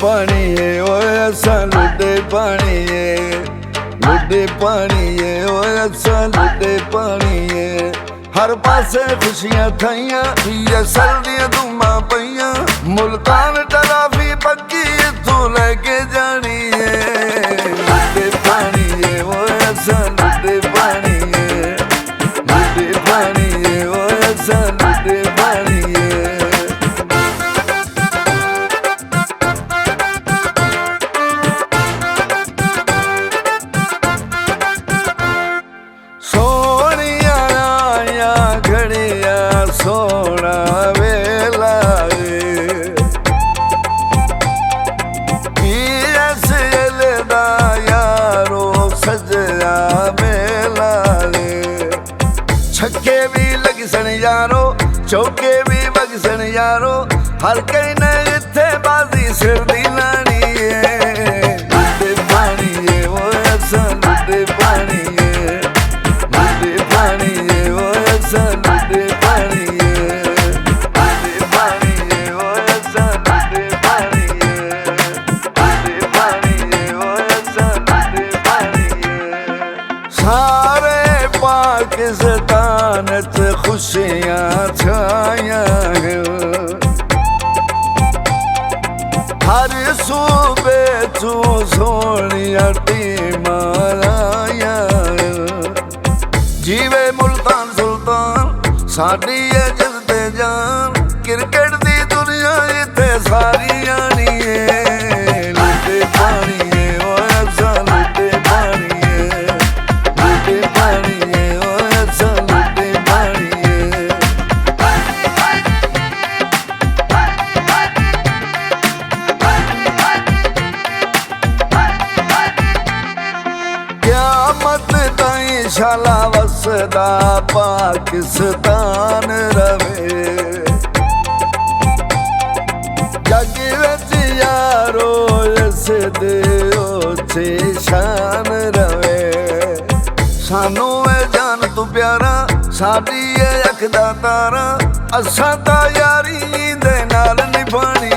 पानिए ओए असां लुटे पानिए, लुटे पानिए ओए असां लुटे पानिए। हर पासे खुशियां थाइयां ये सर्दियां धूमां पईयां, मुल्तान टराफी पक्की इत्थों लेके जानी है। लुटे पानिए ओए असां लुटे पानिए, लुटे पानिए ओए असां लुटे पानिए। सोना वेला दा यारो सजया मेला, छक्के भी लग सन यारो चौके भी बग सन यारो, हर कई ने इत्थे बाजी सिर दी लानी है। लुटे पानिए ओए असां लुटे पानिए, लुटे पानिए ओए असां लुटे पानिए। सारे पाकिस्तान च खुशियां छाया है, हर सूबे चू सोनिया टीमां आया। जीवे मुल्तान सुल्तान साडी है जिसदे जान, क्रिकेट दी दुनिया इत्थे सारी आनी है। लुटे पानिए ओए असां लुटे पानिए, लुटे पानिए ओए असां लुटे पानिए। क़यामत ताईं शाला वसदा पाकिस्तान रवे, जग विच यारो इस दे ओछे शान रवे। सानू ए जान तू प्यारा साडी ए अख दा तारा, असां तां यारी दे नाल निभानी